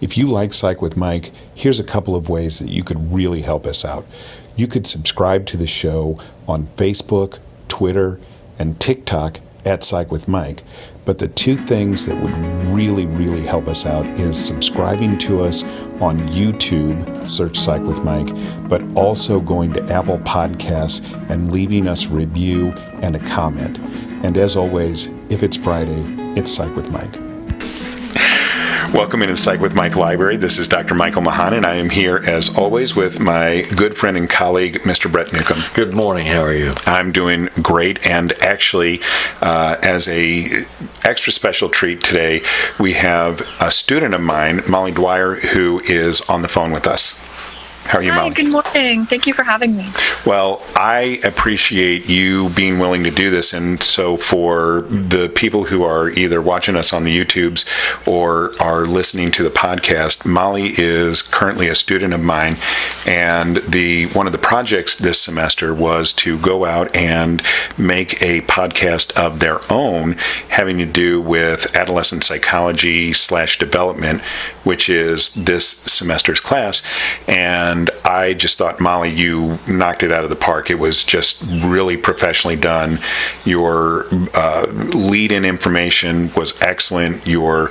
If you like Psych with Mike, here's a couple of ways that you could really help us out. You could subscribe to the show on Facebook, Twitter, and TikTok at Psych with Mike. But the two things that would really, really help us out is subscribing to us on YouTube, search Psych with Mike, but also going to Apple Podcasts and leaving us a review and a comment. And as always, if it's Friday, it's Psych with Mike. Welcome into the Psych with Mike Library. This is Dr. Michael Mahan, and I am here, as always, with my good friend and colleague, Mr. Brett Newcomb. Good morning. How are you? I'm doing great, and actually, as a extra special treat today, we have a student of mine, Molly Dwyer, who is on the phone with us. How are you, Molly? Hi, good morning. Thank you for having me. Well, I appreciate you being willing to do this, and so for the people who are either watching us on the YouTubes or are listening to the podcast, Molly is currently a student of mine, and one of the projects this semester was to go out and make a podcast of their own having to do with adolescent psychology / development, which is this semester's class. And I just thought, Molly, you knocked it out of the park. It was just really professionally done. Your lead-in information was excellent. Your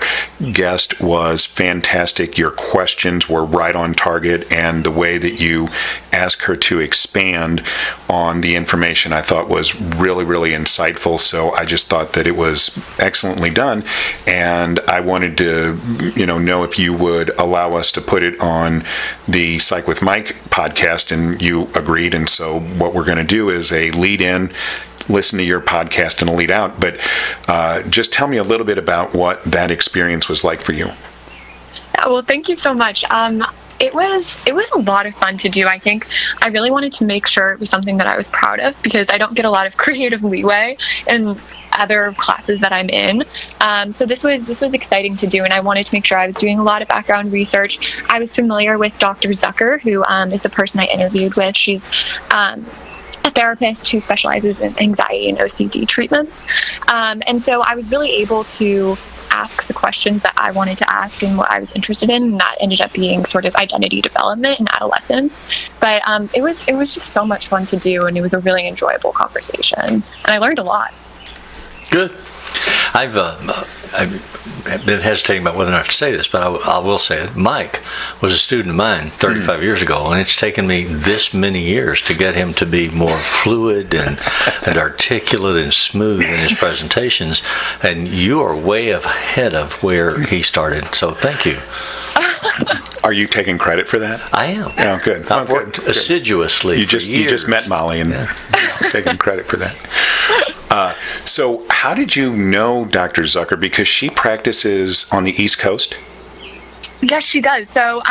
guest was fantastic. Your questions were right on target, and the way that you asked her to expand on the information I thought was really, really insightful. So I just thought that it was excellently done, and I wanted to, know if you would allow us to put it on the Psych with Mike podcast, and you agreed. And so what we're going to do is a lead in, listen to your podcast, and a lead out. But just tell me a little bit about what that experience was like for you. Well, thank you so much. It was a lot of fun to do. I think I really wanted to make sure it was something that I was proud of, because I don't get a lot of creative leeway in other classes that I'm in. So this was exciting to do, and I wanted to make sure I was doing a lot of background research. I was familiar with Dr. Zucker, who is the person I interviewed with. She's a therapist who specializes in anxiety and OCD treatments. And so I was really able to ask the questions that I wanted to ask and what I was interested in, and that ended up being sort of identity development and adolescence. But it was just so much fun to do, and it was a really enjoyable conversation, and I learned a lot. Good. I've been hesitating about whether or not to say this, but I will say it. Mike was a student of mine 35 years ago, and it's taken me this many years to get him to be more fluid and articulate and smooth in his presentations, and you are way ahead of where he started, so thank you. Are you taking credit for that? I am. Oh, good. I've worked assiduously for years. You just met Molly and taking credit for that. So how did you know Dr. Zucker? Because she practices on the East Coast? Yes, she does. So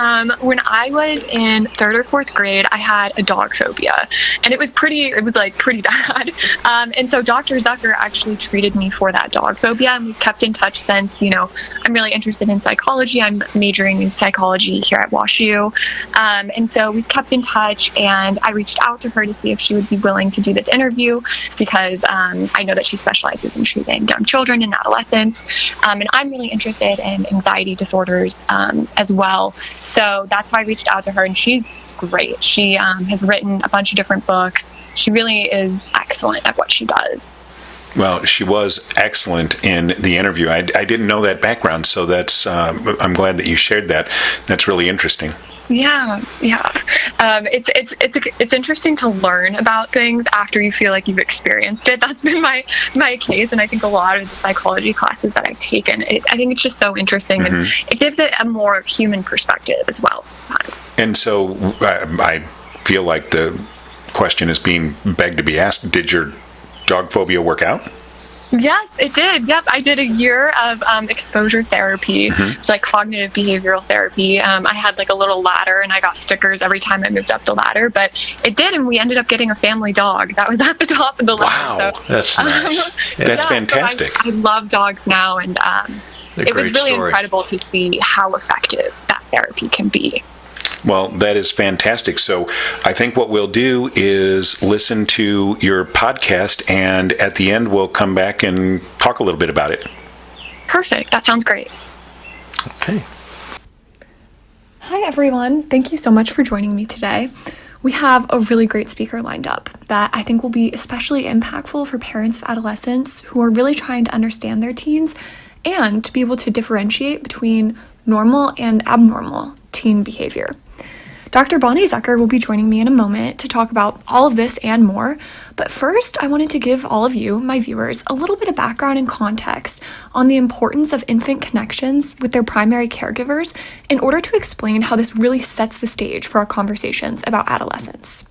when I was in 3rd or 4th grade, I had a dog phobia, and it was pretty bad. And so Dr. Zucker actually treated me for that dog phobia, and we've kept in touch since. I'm really interested in psychology. I'm majoring in psychology here at WashU. And so we've kept in touch, and I reached out to her to see if she would be willing to do this interview, because I know that she specializes in treating young children and adolescents. And I'm really interested in anxiety disorders as well. So that's why I reached out to her, and she's great. She has written a bunch of different books. She really is excellent at what she does. Well, she was excellent in the interview. I didn't know that background, so that's I'm glad that you shared that. That's really interesting. Yeah. It's interesting to learn about things after you feel like you've experienced it. That's been my case, and I think a lot of the psychology classes that I've taken, I think it's just so interesting, and it gives it a more human perspective as well sometimes. And so I feel like the question is being begged to be asked, did your dog phobia work out? Yes, it did. Yep, I did a year of exposure therapy. It's like cognitive behavioral therapy. I had like a little ladder, and I got stickers every time I moved up the ladder. But it did, and we ended up getting a family dog. That was at the top of the ladder. Wow, so, that's nice. That's fantastic. So I love dogs now, and it was really incredible to see how effective that therapy can be. Well, that is fantastic. So I think what we'll do is listen to your podcast, and at the end we'll come back and talk a little bit about it. Perfect. That sounds great. Okay. Hi, everyone. Thank you so much for joining me today. We have a really great speaker lined up that I think will be especially impactful for parents of adolescents who are really trying to understand their teens and to be able to differentiate between normal and abnormal teen behavior. Dr. Bonnie Zucker will be joining me in a moment to talk about all of this and more, but first I wanted to give all of you, my viewers, a little bit of background and context on the importance of infant connections with their primary caregivers in order to explain how this really sets the stage for our conversations about adolescence.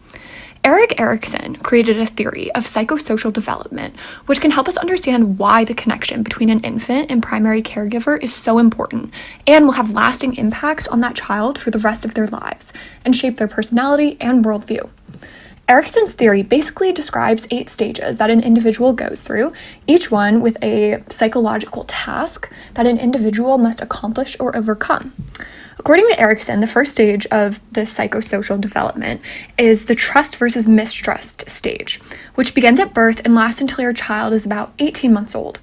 Erik Erikson created a theory of psychosocial development, which can help us understand why the connection between an infant and primary caregiver is so important and will have lasting impacts on that child for the rest of their lives and shape their personality and worldview. Erikson's theory basically describes 8 stages that an individual goes through, each one with a psychological task that an individual must accomplish or overcome. According to Erikson, the first stage of this psychosocial development is the trust versus mistrust stage, which begins at birth and lasts until your child is about 18 months old.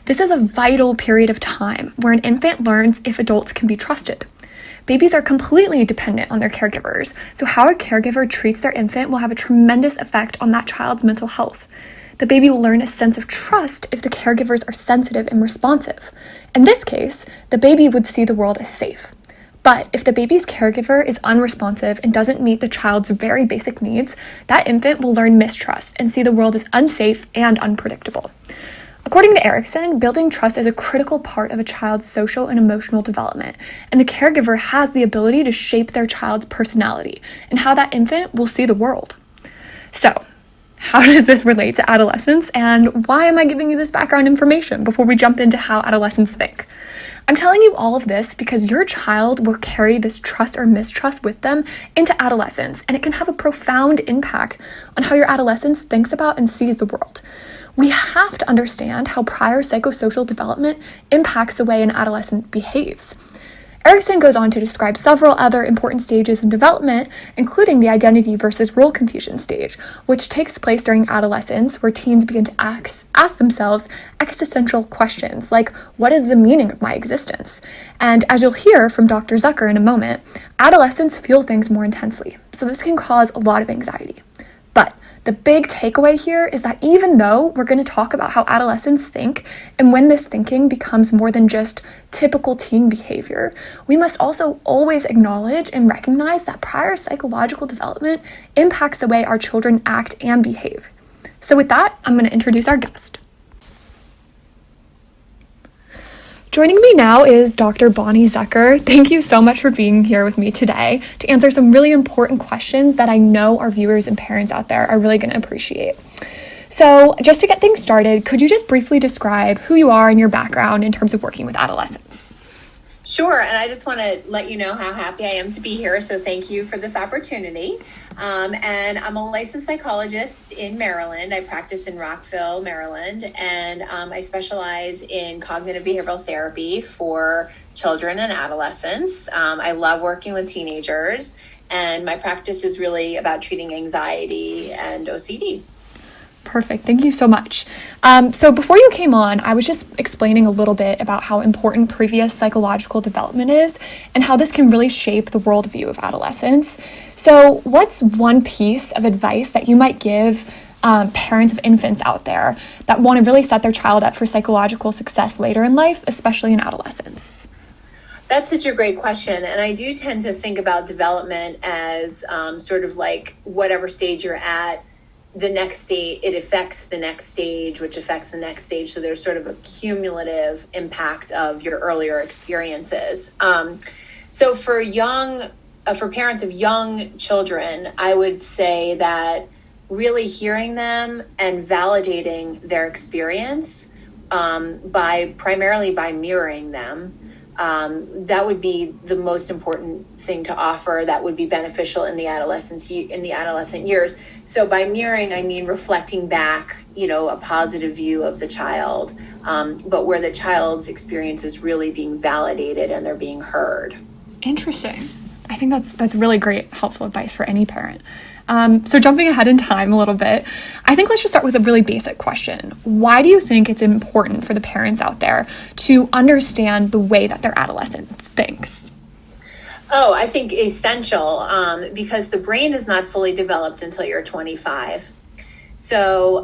This is a vital period of time where an infant learns if adults can be trusted. Babies are completely dependent on their caregivers, so how a caregiver treats their infant will have a tremendous effect on that child's mental health. The baby will learn a sense of trust if the caregivers are sensitive and responsive. In this case, the baby would see the world as safe. But if the baby's caregiver is unresponsive and doesn't meet the child's very basic needs, that infant will learn mistrust and see the world as unsafe and unpredictable. According to Erikson, building trust is a critical part of a child's social and emotional development, and the caregiver has the ability to shape their child's personality and how that infant will see the world. So, how does this relate to adolescence, and why am I giving you this background information before we jump into how adolescents think? I'm telling you all of this because your child will carry this trust or mistrust with them into adolescence, and it can have a profound impact on how your adolescent thinks about and sees the world. We have to understand how prior psychosocial development impacts the way an adolescent behaves. Erikson goes on to describe several other important stages in development, including the identity versus role confusion stage, which takes place during adolescence, where teens begin to ask themselves existential questions like, what is the meaning of my existence? And as you'll hear from Dr. Zucker in a moment, adolescents feel things more intensely, so this can cause a lot of anxiety. But the big takeaway here is that even though we're going to talk about how adolescents think, and when this thinking becomes more than just typical teen behavior, we must also always acknowledge and recognize that prior psychological development impacts the way our children act and behave. So with that, I'm going to introduce our guest. Joining me now is Dr. Bonnie Zucker. Thank you so much for being here with me today to answer some really important questions that I know our viewers and parents out there are really going to appreciate. So just to get things started, could you just briefly describe who you are and your background in terms of working with adolescents? Sure, and I just want to let you know how happy I am to be here, so thank you for this opportunity. And I'm a licensed psychologist in Maryland. I practice in Rockville, Maryland, and I specialize in cognitive behavioral therapy for children and adolescents. I love working with teenagers, and my practice is really about treating anxiety and OCD. Perfect. Thank you so much. So before you came on, I was just explaining a little bit about how important previous psychological development is and how this can really shape the worldview of adolescents. So what's one piece of advice that you might give parents of infants out there that want to really set their child up for psychological success later in life, especially in adolescence? That's such a great question. And I do tend to think about development as sort of like whatever stage you're at, the next stage, it affects the next stage, which affects the next stage. So there's sort of a cumulative impact of your earlier experiences. So for parents of young children, I would say that really hearing them and validating their experience primarily by mirroring them, that would be the most important thing to offer that would be beneficial in the adolescent years. So by mirroring, I mean reflecting back, a positive view of the child, but where the child's experience is really being validated and they're being heard. Interesting. I think that's really great, helpful advice for any parent. So jumping ahead in time a little bit, I think let's just start with a really basic question. Why do you think it's important for the parents out there to understand the way that their adolescent thinks? Oh, I think essential, because the brain is not fully developed until you're 25. So,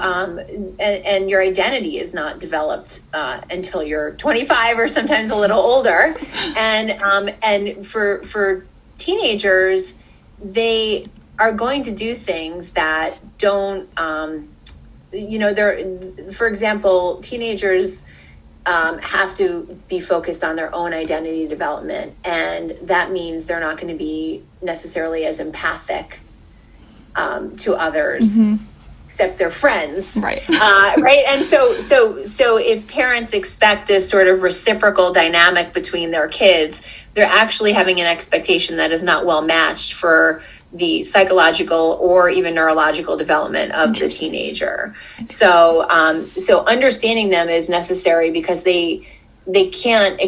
and your identity is not developed until you're 25 or sometimes a little older. And for teenagers, they are going to do things that don't, for example, teenagers have to be focused on their own identity development. And that means they're not going to be necessarily as empathic to others. Mm-hmm. Except their friends, right? Right, and so if parents expect this sort of reciprocal dynamic between their kids, they're actually having an expectation that is not well matched for the psychological or even neurological development of the teenager. So understanding them is necessary because they can't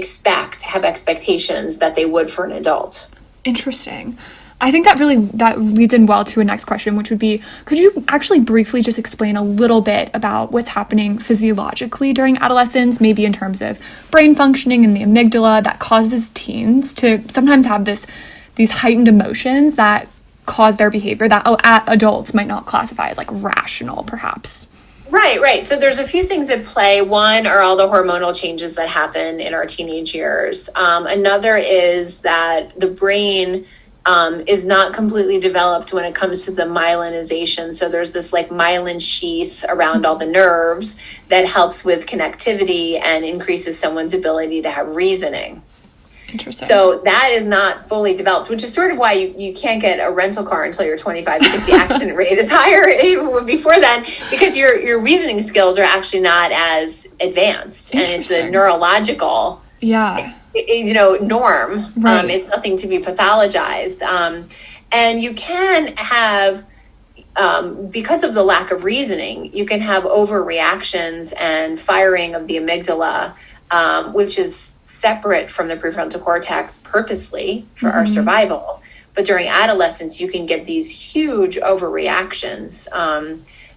have expectations that they would for an adult. Interesting. I think that leads in well to a next question, which would be, could you actually briefly just explain a little bit about what's happening physiologically during adolescence, maybe in terms of brain functioning and the amygdala that causes teens to sometimes have these heightened emotions that cause their behavior that adults might not classify as like rational, perhaps? Right. So there's a few things at play. One are all the hormonal changes that happen in our teenage years. Another is that the brain is not completely developed when it comes to the myelinization. So there's this like myelin sheath around all the nerves that helps with connectivity and increases someone's ability to have reasoning. Interesting. So that is not fully developed, which is sort of why you can't get a rental car until you're 25 because the accident rate is higher even before then, because your reasoning skills are actually not as advanced, and it's a neurological norm. Right. It's nothing to be pathologized. And you can have, because of the lack of reasoning, you can have overreactions and firing of the amygdala, which is separate from the prefrontal cortex purposely for our survival. But during adolescence, you can get these huge overreactions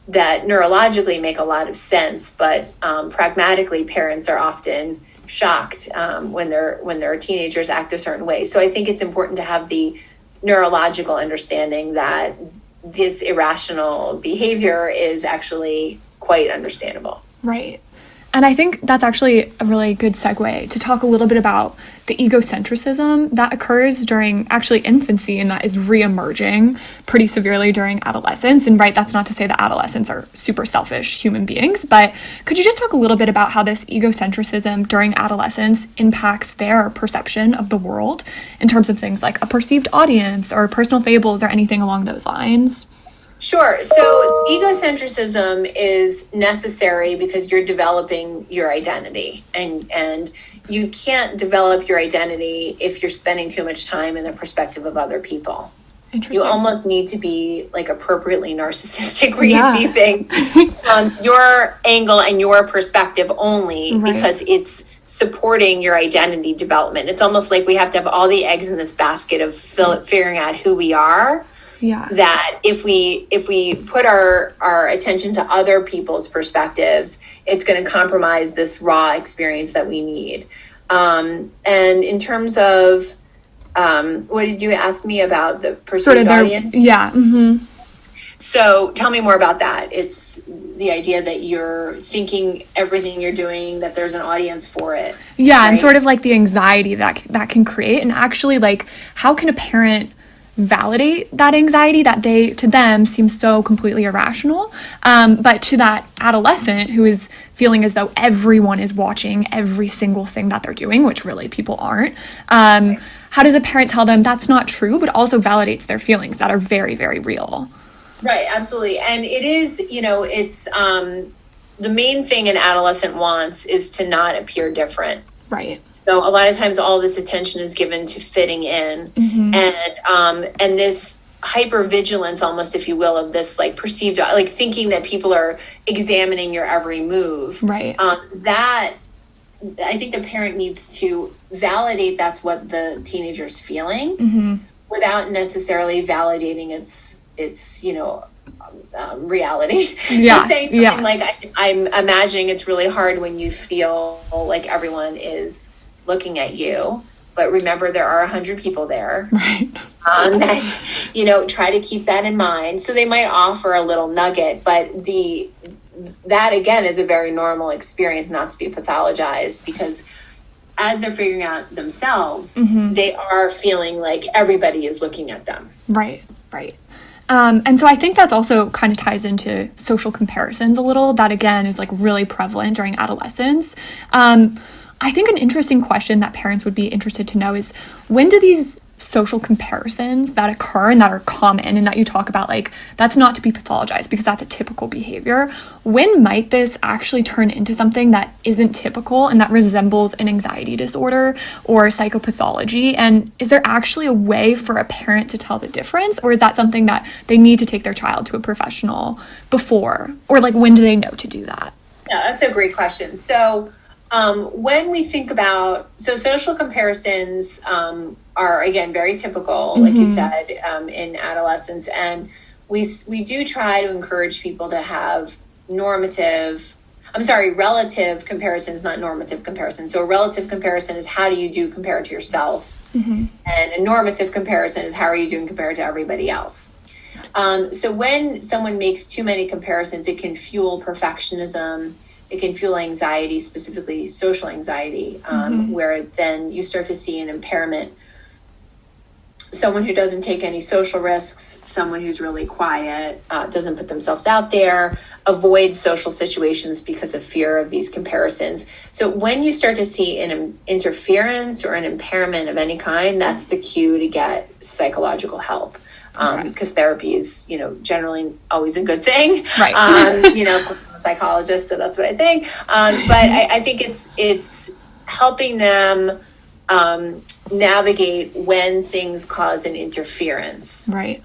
that neurologically make a lot of sense, but pragmatically, parents are often shocked when their teenagers act a certain way. So I think it's important to have the neurological understanding that this irrational behavior is actually quite understandable. Right. And I think that's actually a really good segue to talk a little bit about the egocentrism that occurs during actually infancy and that is reemerging pretty severely during adolescence. And right, that's not to say that adolescents are super selfish human beings, but could you just talk a little bit about how this egocentrism during adolescence impacts their perception of the world in terms of things like a perceived audience or personal fables or anything along those lines? Sure. So egocentrism is necessary because you're developing your identity, and you can't develop your identity if you're spending too much time in the perspective of other people. You almost need to be like appropriately narcissistic where you see things from your angle and your perspective only, because it's supporting your identity development. It's almost like we have to have all the eggs in this basket of figuring out who we are. Yeah. That if we put our attention to other people's perspectives, it's going to compromise this raw experience that we need. And in terms of what did you ask me about the perceived audience? Yeah. Mm-hmm. So tell me more about that. It's the idea that you're thinking everything you're doing, that there's an audience for it. Yeah, right? And sort of like the anxiety that can create, and actually like how can a parent validate that anxiety that to them seems so completely irrational, but to that adolescent who is feeling as though everyone is watching every single thing that they're doing, which really people aren't. How does a parent tell them that's not true, but also validates their feelings that are very, very real? Right, absolutely. And it is, it's the main thing an adolescent wants is to not appear different. Right. So a lot of times all this attention is given to fitting in, and this hypervigilance, almost, if you will, of this like perceived, like thinking that people are examining your every move. Right. That I think the parent needs to validate that's what the teenager's feeling, without necessarily validating its reality. Yeah. So saying something like, I'm imagining it's really hard when you feel like everyone is looking at you. but remember there are 100 people there. Right. That, try to keep that in mind. So they might offer a little nugget, but that again is a very normal experience, not to be pathologized, because as they're figuring out themselves, they are feeling like everybody is looking at them. Right. And so I think that's also kind of ties into social comparisons a little. That again is like really prevalent during adolescence. I think an interesting question that parents would be interested to know is, when do these social comparisons that occur and that are common and that you talk about, like, that's not to be pathologized because that's a typical behavior, when might this actually turn into something that isn't typical and that resembles an anxiety disorder or psychopathology? And is there actually a way for a parent to tell the difference, or is that something that they need to take their child to a professional before, or like when do they know to do that? Yeah, that's a great question. So when we think about, social comparisons are, again, very typical, like you said, in adolescence. And we do try to encourage people to have relative comparisons, not normative comparisons. So a relative comparison is how do you do compared to yourself? And a normative comparison is how are you doing compared to everybody else? So when someone makes too many comparisons, it can fuel perfectionism. It can fuel anxiety, specifically social anxiety, where then you start to see an impairment. Someone who doesn't take any social risks, someone who's really quiet, doesn't put themselves out there, avoids social situations because of fear of these comparisons. So when you start to see an interference or an impairment of any kind, that's the cue to get psychological help. Because therapy is, generally always a good thing. Right. I'm a psychologist, so that's what I think. But I think it's helping them navigate when things cause an interference. Right.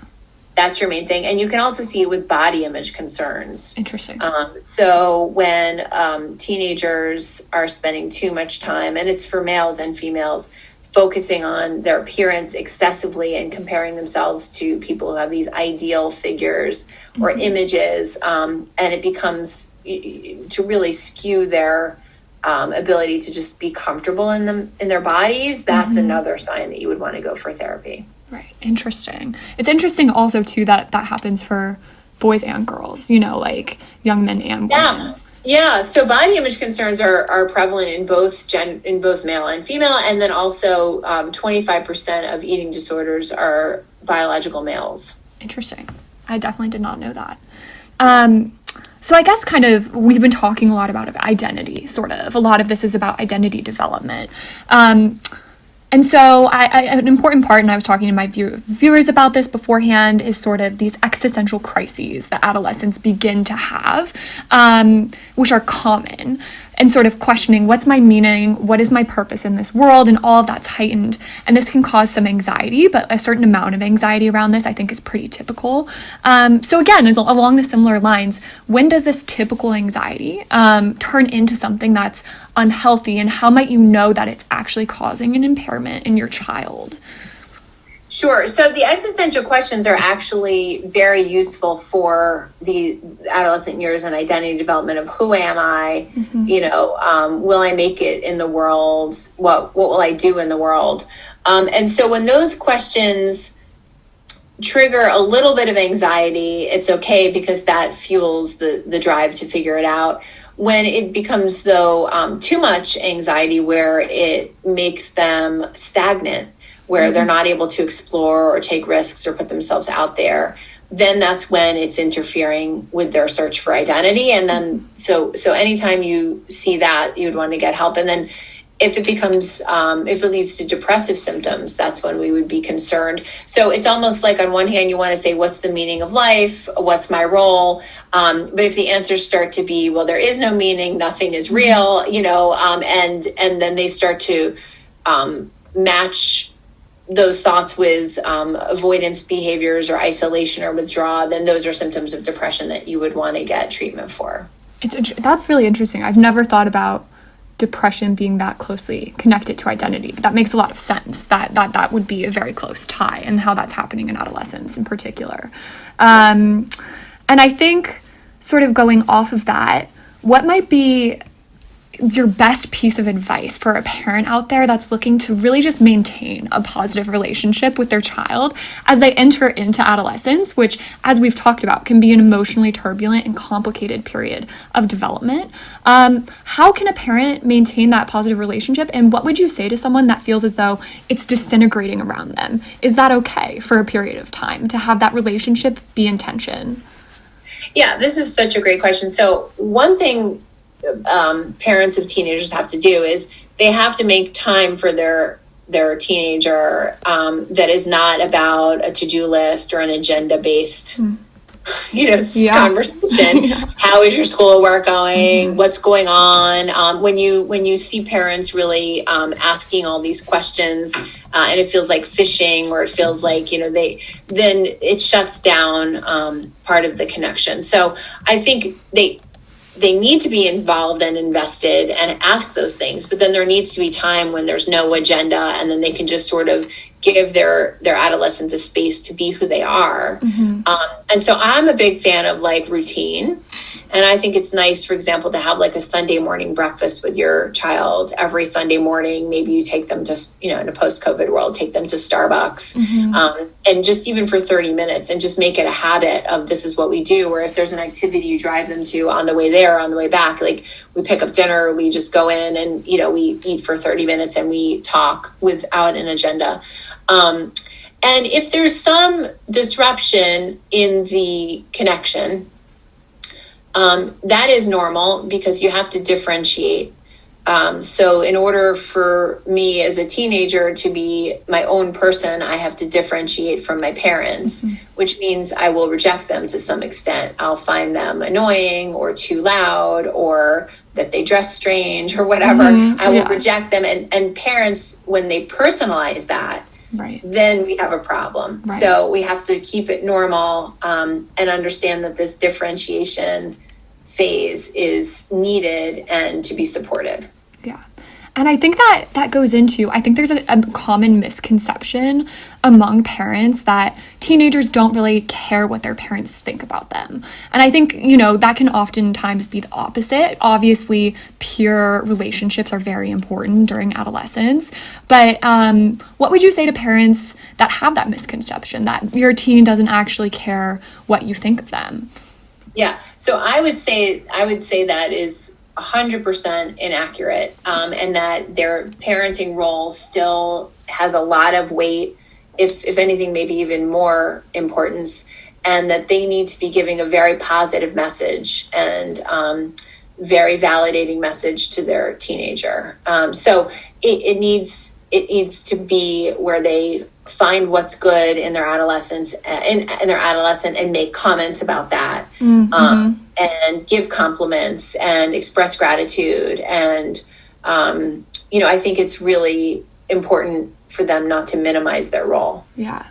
That's your main thing. And you can also see it with body image concerns. Interesting. So when teenagers are spending too much time, and it's for males and females, focusing on their appearance excessively and comparing themselves to people who have these ideal figures or images, and it becomes to really skew their ability to just be comfortable in their bodies. That's another sign that you would want to go for therapy. Right. Interesting. It's interesting also too that happens for boys and girls, like young men and women. Yeah, so body image concerns are prevalent in both male and female, and then also 25% of eating disorders are biological males. Interesting. I definitely did not know that. So I guess kind of we've been talking a lot about identity, sort of. A lot of this is about identity development. And so an important part, and I was talking to my viewers about this beforehand, is sort of these existential crises that adolescents begin to have, which are common, and sort of questioning, what's my meaning, what is my purpose in this world, and all of that's heightened. And this can cause some anxiety, but a certain amount of anxiety around this I think is pretty typical. So again, along the similar lines, when does this typical anxiety turn into something that's unhealthy, and how might you know that it's actually causing an impairment in your child? Sure. So the existential questions are actually very useful for the adolescent years and identity development of who am I, will I make it in the world? What will I do in the world? And so when those questions trigger a little bit of anxiety, it's okay, because that fuels the drive to figure it out. When it becomes, though, too much anxiety, where it makes them stagnant, where they're not able to explore or take risks or put themselves out there, then that's when it's interfering with their search for identity. And then so anytime you see that, you would want to get help. And then if it becomes, if it leads to depressive symptoms, that's when we would be concerned. So it's almost like, on one hand, you want to say, what's the meaning of life? What's my role? But if the answers start to be, well, there is no meaning, nothing is real, and then they start to match those thoughts with avoidance behaviors or isolation or withdrawal, then those are symptoms of depression that you would want to get treatment for. That's really interesting. I've never thought about depression being that closely connected to identity, but that makes a lot of sense, that would be a very close tie, and how that's happening in adolescence in particular. And I think, sort of going off of that, what might be your best piece of advice for a parent out there that's looking to really just maintain a positive relationship with their child as they enter into adolescence, which, as we've talked about, can be an emotionally turbulent and complicated period of development. How can a parent maintain that positive relationship? And what would you say to someone that feels as though it's disintegrating around them? Is that okay for a period of time to have that relationship be in tension? Yeah, this is such a great question. So one thing parents of teenagers have to do is they have to make time for their teenager that is not about a to-do list or an agenda based conversation. How is your schoolwork going? What's going on? When you see parents really asking all these questions and it feels like fishing, or it feels like then it shuts down part of the connection. So I think they need to be involved and invested and ask those things, but then there needs to be time when there's no agenda, and then they can just sort of give their adolescent the space to be who they are. And so I'm a big fan of like routine. And I think it's nice, for example, to have like a Sunday morning breakfast with your child every Sunday morning. Maybe you take them to, in a post-COVID world, take them to Starbucks and just even for 30 minutes and just make it a habit of this is what we do. Or if there's an activity you drive them to on the way there, on the way back, like we pick up dinner, we just go in and, we eat for 30 minutes and we talk without an agenda. And if there's some disruption in the connection, that is normal because you have to differentiate. So in order for me as a teenager to be my own person, I have to differentiate from my parents, which means I will reject them to some extent. I'll find them annoying or too loud or that they dress strange or whatever. I will reject them. And parents, when they personalize that, then we have a problem. So we have to keep it normal and understand that this differentiation phase is needed and to be supported. Yeah. And I think that goes into, I think there's a common misconception among parents that teenagers don't really care what their parents think about them. And I think, that can oftentimes be the opposite. Obviously, peer relationships are very important during adolescence. But what would you say to parents that have that misconception that your teen doesn't actually care what you think of them? Yeah. So I would say that is 100% inaccurate, and that their parenting role still has a lot of weight, if anything, maybe even more importance, and that they need to be giving a very positive message and very validating message to their teenager. So it needs to be where they find what's good in their adolescence in their adolescent and make comments about that, and give compliments and express gratitude. And, I think it's really important for them not to minimize their role. Yeah.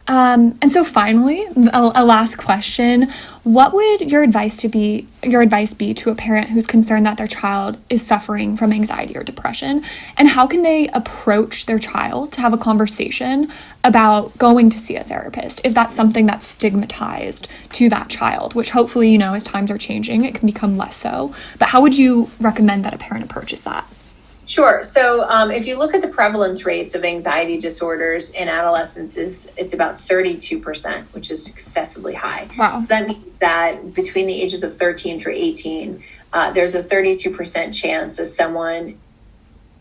And so finally, a last question. What would your advice be to a parent who's concerned that their child is suffering from anxiety or depression? And how can they approach their child to have a conversation about going to see a therapist if that's something that's stigmatized to that child, which hopefully, as times are changing, it can become less so. But how would you recommend that a parent approaches that? Sure. So if you look at the prevalence rates of anxiety disorders in adolescents, it's about 32%, which is excessively high. Wow. So that means that between the ages of 13 through 18, there's a 32% chance that someone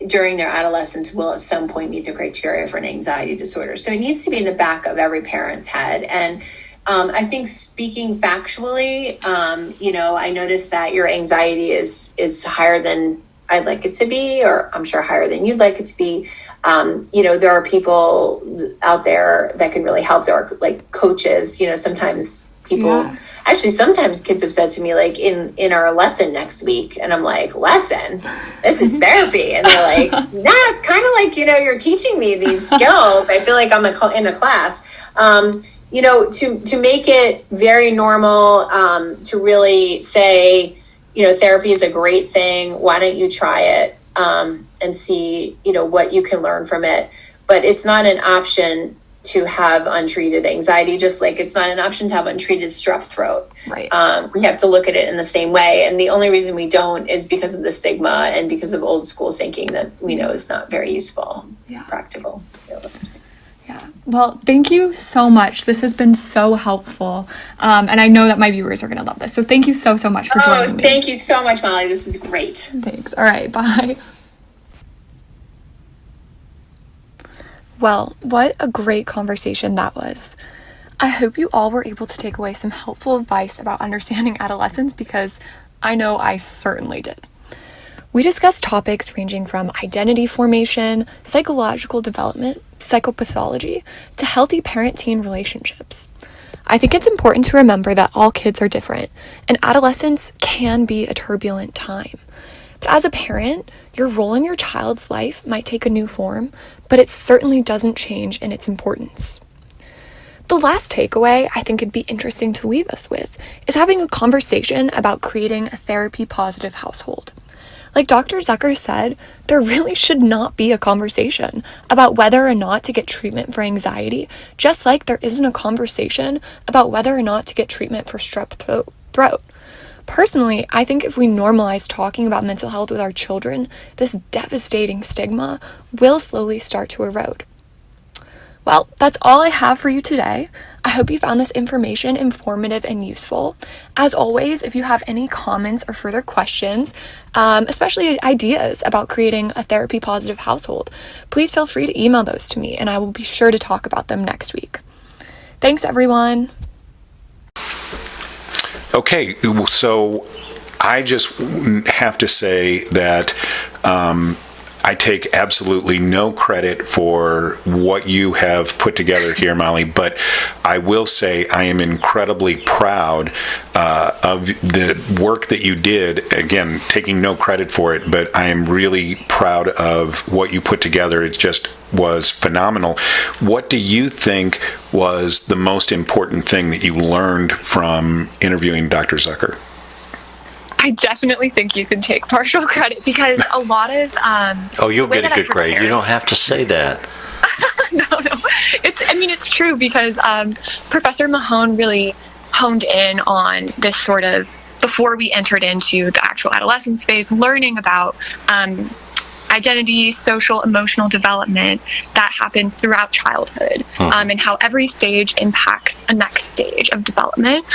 during their adolescence will at some point meet the criteria for an anxiety disorder. So it needs to be in the back of every parent's head. And I think speaking factually, I noticed that your anxiety is higher than I'd like it to be, or I'm sure higher than you'd like it to be. There are people out there that can really help. There are like coaches, sometimes people, actually sometimes kids have said to me like in our lesson next week, and I'm like, lesson? This is therapy. And they're like, nah, it's kind of like, you're teaching me these skills. I feel like I'm in a class. To make it very normal, to really say, therapy is a great thing. Why don't you try it and see, what you can learn from it? But it's not an option to have untreated anxiety, just like it's not an option to have untreated strep throat. Right. We have to look at it in the same way. And the only reason we don't is because of the stigma and because of old school thinking that we know is not very useful, practical, realistic. Yeah. Well, thank you so much. This has been so helpful. And I know that my viewers are going to love this. So thank you so much for joining me. Thank you so much, Molly. This is great. Thanks. All right. Bye. Well, what a great conversation that was. I hope you all were able to take away some helpful advice about understanding adolescence, because I know I certainly did. We discussed topics ranging from identity formation, psychological development, psychopathology, to healthy parent-teen relationships. I think it's important to remember that all kids are different, and adolescence can be a turbulent time. But as a parent, your role in your child's life might take a new form, but it certainly doesn't change in its importance. The last takeaway I think it'd be interesting to leave us with is having a conversation about creating a therapy-positive household. Like Dr. Zucker said, there really should not be a conversation about whether or not to get treatment for anxiety, just like there isn't a conversation about whether or not to get treatment for strep throat. Personally, I think if we normalize talking about mental health with our children, this devastating stigma will slowly start to erode. Well, that's all I have for you today. I hope you found this information informative and useful. As always, if you have any comments or further questions, especially ideas about creating a therapy-positive household, please feel free to email those to me, and I will be sure to talk about them next week. Thanks, everyone. Okay, so I just have to say that I take absolutely no credit for what you have put together here, Molly, but I will say I am incredibly proud of the work that you did. Again, taking no credit for it, but I am really proud of what you put together. It just was phenomenal. What do you think was the most important thing that you learned from interviewing Dr. Zucker? I definitely think you can take partial credit, because a lot of you'll get a good grade. You don't have to say that. No. It's true, because Professor Mahone really honed in on this sort of, before we entered into the actual adolescence phase, learning about identity, social, emotional development that happens throughout childhood, and how every stage impacts a next stage of development,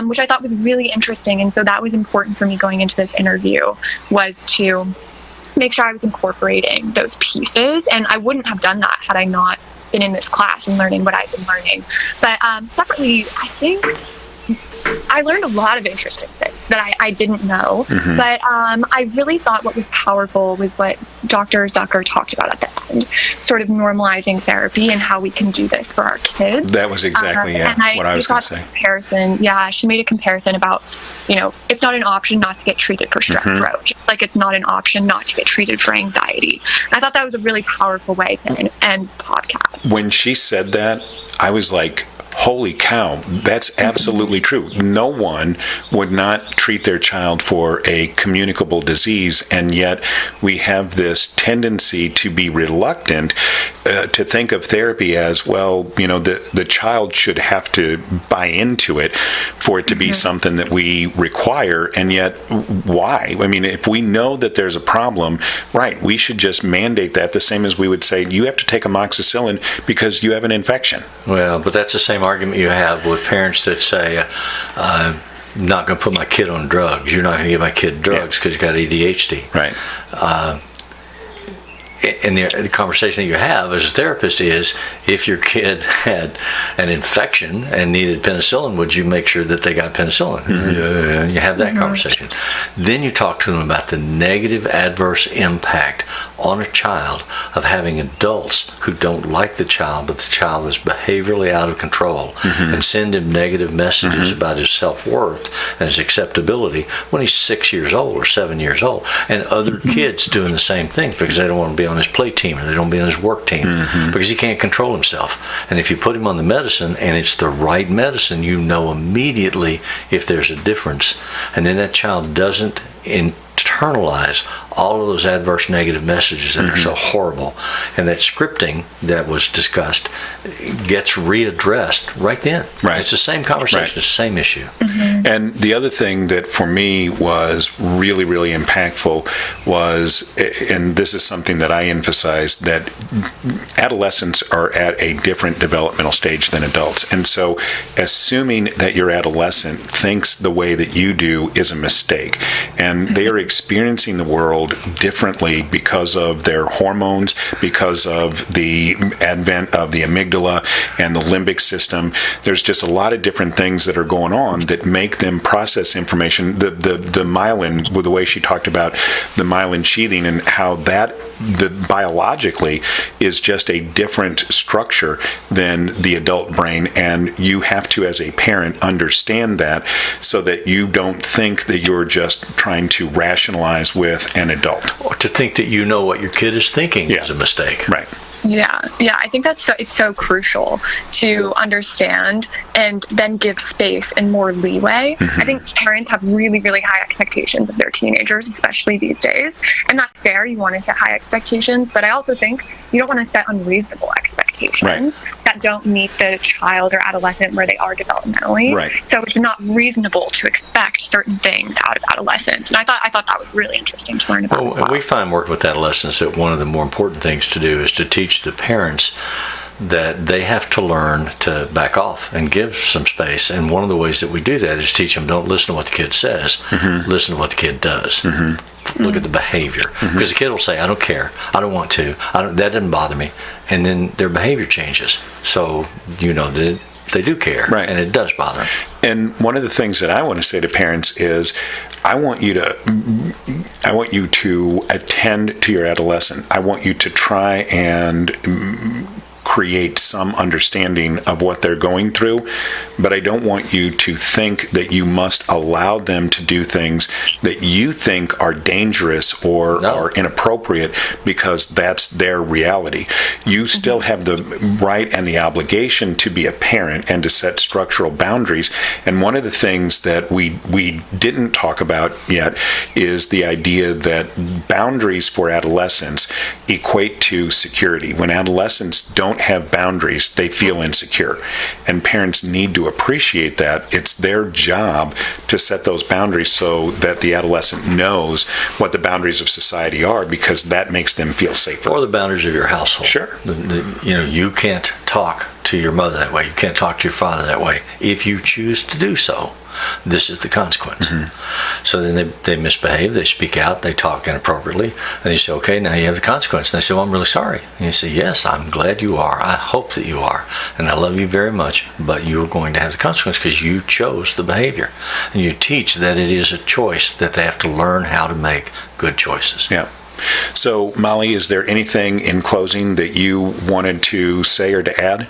which I thought was really interesting. And so that was important for me going into this interview, was to make sure I was incorporating those pieces. And I wouldn't have done that had I not been in this class and learning what I've been learning. But separately, I think I learned a lot of interesting things that I didn't know, but I really thought what was powerful was what Dr. Zucker talked about at the end, sort of normalizing therapy and how we can do this for our kids. That was exactly what I was going to say. Comparison, she made a comparison about, it's not an option not to get treated for strep throat, just like it's not an option not to get treated for anxiety. And I thought that was a really powerful way to end the podcast. When she said that, I was like, holy cow, that's absolutely true. No one would not treat their child for a communicable disease, and yet we have this tendency to be reluctant to think of therapy as, well, the child should have to buy into it for it to be something that we require, and yet why? I mean, if we know that there's a problem, right, we should just mandate that, the same as we would say, you have to take amoxicillin because you have an infection. Well, but that's the same argument you have with parents that say, I'm not going to put my kid on drugs. You're not going to give my kid drugs because he's got ADHD. Right. And the conversation that you have as a therapist is, if your kid had an infection and needed penicillin, would you make sure that they got penicillin? Yeah. You have that conversation. Then you talk to them about the negative adverse impact on a child of having adults who don't like the child, but the child is behaviorally out of control, and send him negative messages about his self-worth and his acceptability when he's 6 years old or 7 years old. And other kids doing the same thing because they don't want to be on his play team or they don't be on his work team because he can't control himself. And if you put him on the medicine and it's the right medicine, you know immediately if there's a difference. And then that child doesn't internalize all of those adverse negative messages that are so horrible. And that scripting that was discussed gets readdressed right then. Right. It's the same conversation, Right. it's the same issue. And the other thing that for me was really, really impactful was, and this is something that I emphasize, that adolescents are at a different developmental stage than adults. And so assuming that your adolescent thinks the way that you do is a mistake. And they are experiencing the world differently because of their hormones, because of the advent of the amygdala and the limbic system. There's just a lot of different things that are going on that make them process information. The myelin, with the way she talked about the myelin sheathing and how that biologically is just a different structure than the adult brain, and you have to, as a parent, understand that so that you don't think that you're just trying to rationalize with an adult. Or to think that you know what your kid is thinking is a mistake. Right. Yeah, I think it's so crucial to understand and then give space and more leeway. I think parents have really, really high expectations of their teenagers, especially these days. And that's fair. You want to set high expectations, but I also think you don't want to set unreasonable expectations that don't meet the child or adolescent where they are developmentally. Right. So it's not reasonable to expect certain things out of adolescence. And I thought that was really interesting to learn about as well. We find working with adolescents that one of the more important things to do is to teach the parents that they have to learn to back off and give some space. And one of the ways that we do that is teach them, don't listen to what the kid says, listen to what the kid does. Look at the behavior. Because the kid will say, I don't care, I don't want to, that doesn't bother me. And then their behavior changes. So, they do care, and it does bother them. And one of the things that I want to say to parents is, I want you to attend to your adolescent. I want you to try and create some understanding of what they're going through, but I don't want you to think that you must allow them to do things that you think are dangerous or are inappropriate because that's their reality. You still have the right and the obligation to be a parent and to set structural boundaries. And one of the things that we didn't talk about yet is the idea that boundaries for adolescents equate to security. When adolescents don't have boundaries, they feel insecure. And parents need to appreciate that. It's their job to set those boundaries so that the adolescent knows what the boundaries of society are, because that makes them feel safer. Or the boundaries of your household. Sure. You can't talk to your mother that way. You can't talk to your father that way. If you choose to do so, this is the consequence. So then they misbehave, they speak out, they talk inappropriately, and you say, okay, now you have the consequence. And they say, well, I'm really sorry. And you say, yes, I'm glad you are. I hope that you are. And I love you very much, but you're going to have the consequence because you chose the behavior. And you teach that it is a choice, that they have to learn how to make good choices. Yeah. So, Molly, is there anything in closing that you wanted to say or to add?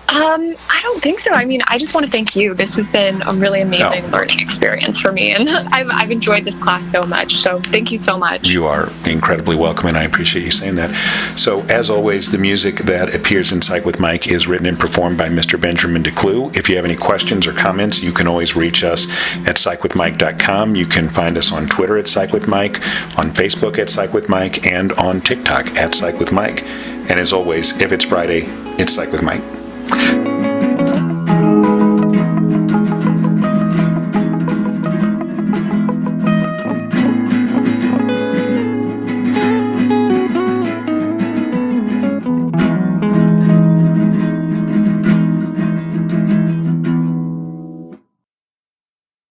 I don't think so. I mean, I just want to thank you. This has been a really amazing learning experience for me, and I've enjoyed this class so much. So thank you so much. You are incredibly welcome, and I appreciate you saying that. So, as always, the music that appears in Psych with Mike is written and performed by Mr. Benjamin DeClue. If you have any questions or comments, you can always reach us at psychwithmike.com. You can find us on Twitter at Psych with Mike, on Facebook at Psych with Mike, and on TikTok at Psych with Mike. And as always, if it's Friday, it's Psych with Mike.